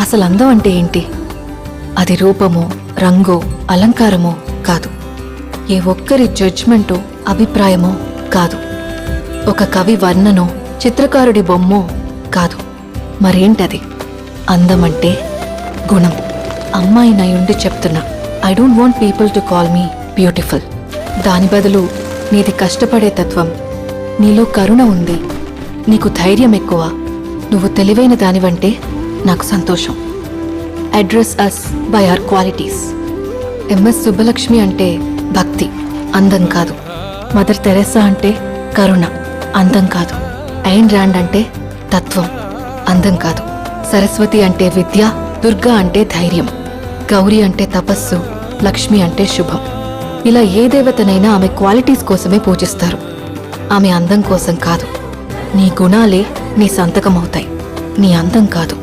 అసలు అందం అంటే ఏంటి? అది రూపమో, రంగో, అలంకారమో కాదు. ఏ ఒక్కరి జడ్జ్మెంటో, అభిప్రాయమో కాదు. ఒక కవి వర్ణనో, చిత్రకారుడి బొమ్మో కాదు. మరేంటది? అందమంటే గుణం. అమ్మాయినయుండి చెప్తున్నా, I don't want people to call me beautiful. దాని బదులు నీది కష్టపడే తత్వం, నీలో కరుణ ఉంది, నీకు ధైర్యం ఎక్కువ, నువ్వు తెలివైన దానివంటే నాకు సంతోషం. Address us by our qualities. MS Subbulakshmi అంటే భక్తి, అందం కాదు. మదర్ తెరెసా అంటే కరుణ, అందం కాదు. ఐన్ ర్యాండ్ అంటే తత్వం, అందం కాదు. సరస్వతి అంటే విద్య, దుర్గా అంటే ధైర్యం, గౌరీ అంటే తపస్సు, లక్ష్మి అంటే శుభం. ఇలా ఏ దేవతనైనా ఆమె క్వాలిటీస్ కోసమే పూజిస్తారు, ఆమె అందం కోసం కాదు. నీ గుణాలే నీ సంతకమవుతాయి, నీ అందం కాదు.